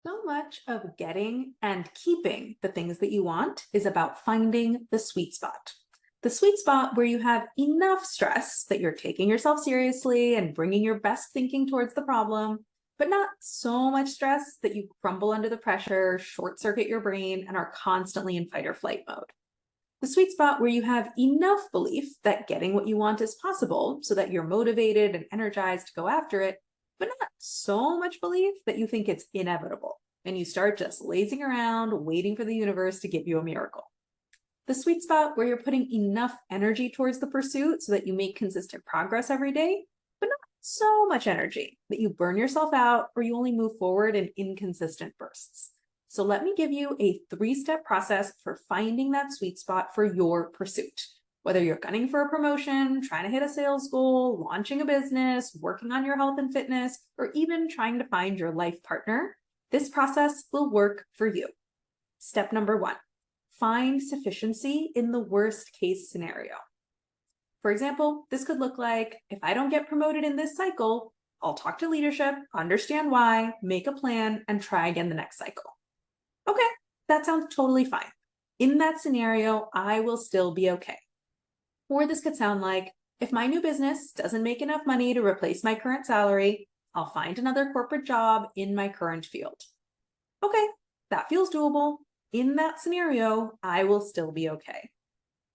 So much of getting and keeping the things that you want is about finding the sweet spot. The sweet spot where you have enough stress that you're taking yourself seriously and bringing your best thinking towards the problem, but not so much stress that you crumble under the pressure, short circuit your brain, and are constantly in fight or flight mode. The sweet spot where you have enough belief that getting what you want is possible so that you're motivated and energized to go after it, but not so much belief that you think it's inevitable and you start just lazing around waiting for the universe to give you a miracle. The sweet spot where you're putting enough energy towards the pursuit so that you make consistent progress every day, but not so much energy that you burn yourself out or you only move forward in inconsistent bursts. So let me give you a 3-step process for finding that sweet spot for your pursuit. Whether you're gunning for a promotion, trying to hit a sales goal, launching a business, working on your health and fitness, or even trying to find your life partner, this process will work for you. Step number 1, find sufficiency in the worst case scenario. For example, this could look like, if I don't get promoted in this cycle, I'll talk to leadership, understand why, make a plan, and try again the next cycle. Okay, that sounds totally fine. In that scenario, I will still be okay. Or this could sound like, if my new business doesn't make enough money to replace my current salary, I'll find another corporate job in my current field. Okay, that feels doable. In that scenario, I will still be okay.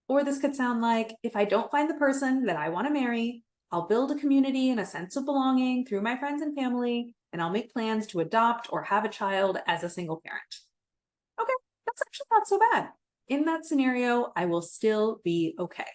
Or this could sound like, if I don't find the person that I want to marry, I'll build a community and a sense of belonging through my friends and family, and I'll make plans to adopt or have a child as a single parent. Okay, that's actually not so bad. In that scenario, I will still be okay.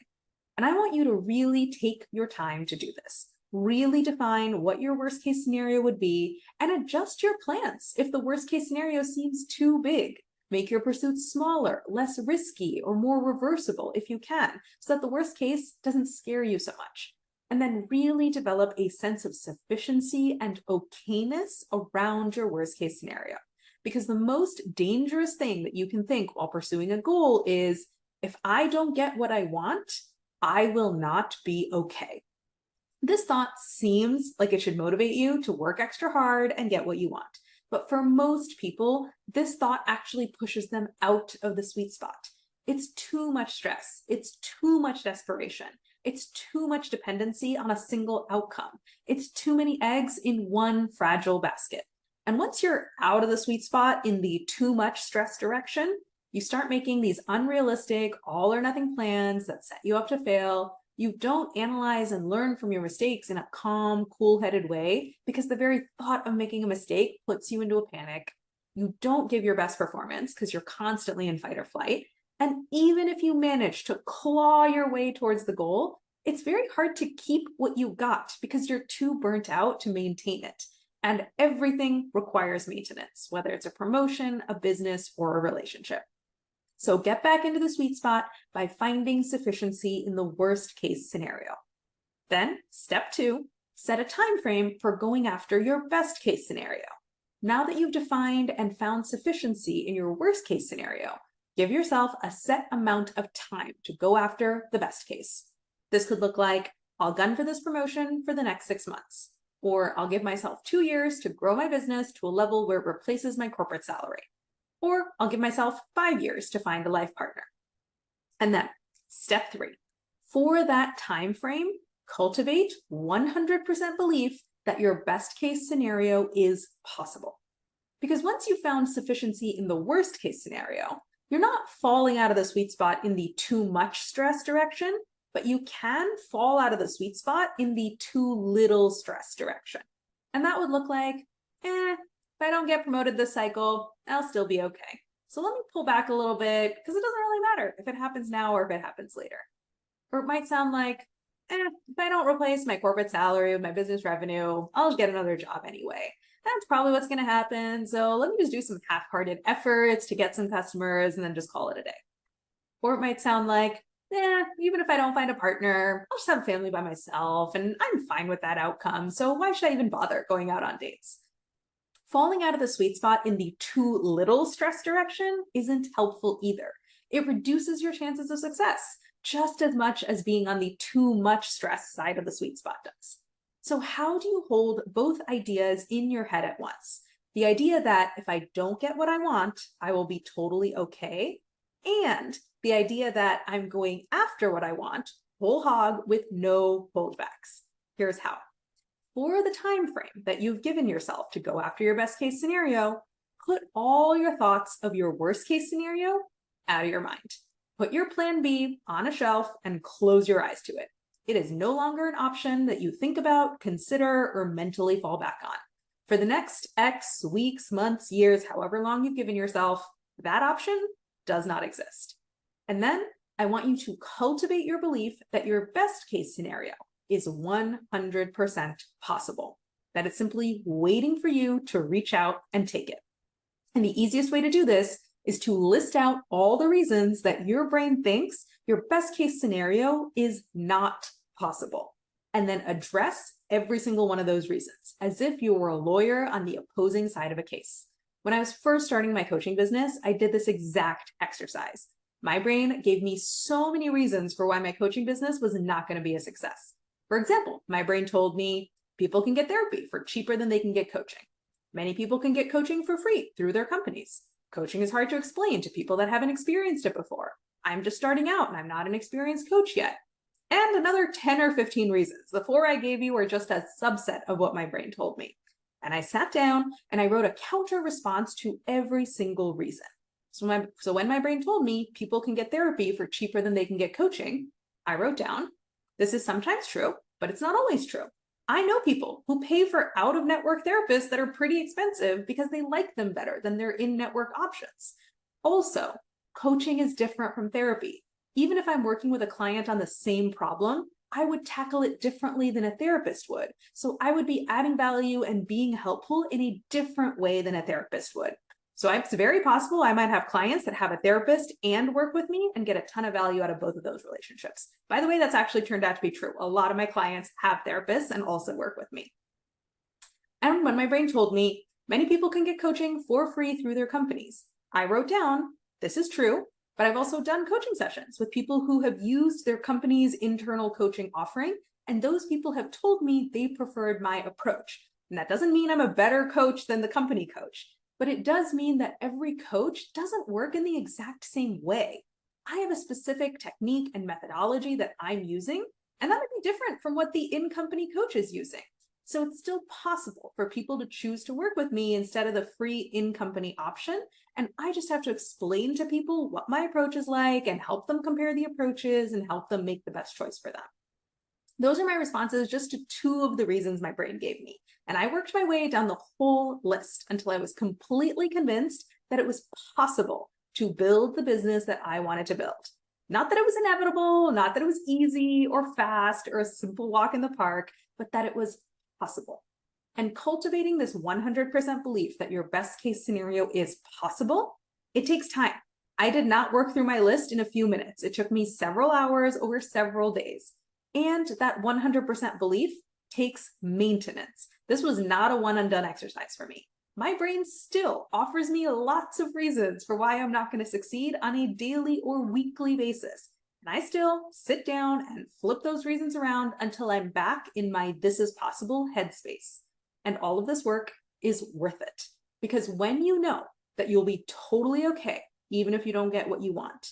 And I want you to really take your time to do this. Really define what your worst case scenario would be and adjust your plans if the worst case scenario seems too big. Make your pursuits smaller, less risky, or more reversible if you can, so that the worst case doesn't scare you so much. And then really develop a sense of sufficiency and okayness around your worst case scenario. Because the most dangerous thing that you can think while pursuing a goal is, if I don't get what I want, I will not be okay. This thought seems like it should motivate you to work extra hard and get what you want. But for most people, this thought actually pushes them out of the sweet spot. It's too much stress. It's too much desperation. It's too much dependency on a single outcome. It's too many eggs in one fragile basket. And once you're out of the sweet spot in the too much stress direction, you start making these unrealistic, all or nothing plans that set you up to fail. You don't analyze and learn from your mistakes in a calm, cool-headed way because the very thought of making a mistake puts you into a panic. You don't give your best performance because you're constantly in fight or flight. And even if you manage to claw your way towards the goal, it's very hard to keep what you got because you're too burnt out to maintain it. And everything requires maintenance, whether it's a promotion, a business, or a relationship. So get back into the sweet spot by finding sufficiency in the worst case scenario. Then, step 2, set a time frame for going after your best case scenario. Now that you've defined and found sufficiency in your worst case scenario, give yourself a set amount of time to go after the best case. This could look like, I'll gun for this promotion for the next 6 months. Or I'll give myself 2 years to grow my business to a level where it replaces my corporate salary. Or I'll give myself 5 years to find a life partner. And then step 3, for that time frame, cultivate 100% belief that your best case scenario is possible. Because once you've found sufficiency in the worst case scenario, you're not falling out of the sweet spot in the too much stress direction, but you can fall out of the sweet spot in the too little stress direction. And that would look like, if I don't get promoted this cycle, I'll still be okay. So let me pull back a little bit because it doesn't really matter if it happens now or if it happens later. Or it might sound like, if I don't replace my corporate salary with my business revenue, I'll just get another job anyway. That's probably what's going to happen. So let me just do some half-hearted efforts to get some customers and then just call it a day. Or it might sound like, even if I don't find a partner, I'll just have a family by myself and I'm fine with that outcome. So why should I even bother going out on dates? Falling out of the sweet spot in the too little stress direction isn't helpful either. It reduces your chances of success just as much as being on the too much stress side of the sweet spot does. So how do you hold both ideas in your head at once? The idea that if I don't get what I want, I will be totally okay. And the idea that I'm going after what I want, whole hog with no holdbacks. Here's how. For the time frame that you've given yourself to go after your best case scenario, put all your thoughts of your worst case scenario out of your mind. Put your plan B on a shelf and close your eyes to it. It is no longer an option that you think about, consider, or mentally fall back on. For the next X weeks, months, years, however long you've given yourself, that option does not exist. And then I want you to cultivate your belief that your best case scenario is 100% possible, that it's simply waiting for you to reach out and take it. And the easiest way to do this is to list out all the reasons that your brain thinks your best case scenario is not possible, and then address every single one of those reasons as if you were a lawyer on the opposing side of a case. When I was first starting my coaching business, I did this exact exercise. My brain gave me so many reasons for why my coaching business was not going to be a success. For example, my brain told me people can get therapy for cheaper than they can get coaching. Many people can get coaching for free through their companies. Coaching is hard to explain to people that haven't experienced it before. I'm just starting out and I'm not an experienced coach yet. And another 10 or 15 reasons. The 4 I gave you were just a subset of what my brain told me. And I sat down and I wrote a counter response to every single reason. So when my brain told me people can get therapy for cheaper than they can get coaching, I wrote down, this is sometimes true, but it's not always true. I know people who pay for out-of-network therapists that are pretty expensive because they like them better than their in-network options. Also, coaching is different from therapy. Even if I'm working with a client on the same problem, I would tackle it differently than a therapist would. So I would be adding value and being helpful in a different way than a therapist would. So it's very possible I might have clients that have a therapist and work with me and get a ton of value out of both of those relationships. By the way, that's actually turned out to be true. A lot of my clients have therapists and also work with me. And when my brain told me many people can get coaching for free through their companies, I wrote down, this is true, but I've also done coaching sessions with people who have used their company's internal coaching offering, and those people have told me they preferred my approach. And that doesn't mean I'm a better coach than the company coach, but it does mean that every coach doesn't work in the exact same way. I have a specific technique and methodology that I'm using, and that might be different from what the in-company coach is using. So it's still possible for people to choose to work with me instead of the free in-company option. And I just have to explain to people what my approach is like and help them compare the approaches and help them make the best choice for them. Those are my responses just to 2 of the reasons my brain gave me. And I worked my way down the whole list until I was completely convinced that it was possible to build the business that I wanted to build. Not that it was inevitable, not that it was easy or fast or a simple walk in the park, but that it was possible. And cultivating this 100% belief that your best case scenario is possible, it takes time. I did not work through my list in a few minutes. It took me several hours over several days. And that 100% belief takes maintenance. This was not a one and done exercise for me. My brain still offers me lots of reasons for why I'm not going to succeed on a daily or weekly basis. And I still sit down and flip those reasons around until I'm back in my this is possible headspace. And all of this work is worth it. Because when you know that you'll be totally okay, even if you don't get what you want,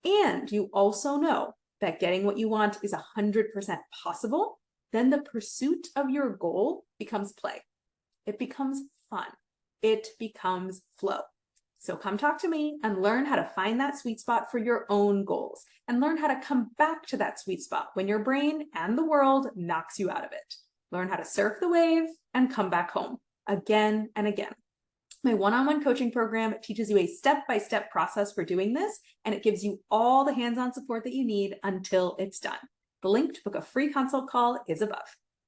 and you also know that getting what you want is 100% possible, then the pursuit of your goal becomes play. It becomes fun. It becomes flow. So come talk to me and learn how to find that sweet spot for your own goals and learn how to come back to that sweet spot when your brain and the world knocks you out of it. Learn how to surf the wave and come back home again and again. My one-on-one coaching program teaches you a step-by-step process for doing this, and it gives you all the hands-on support that you need until it's done. The link to book a free consult call is above.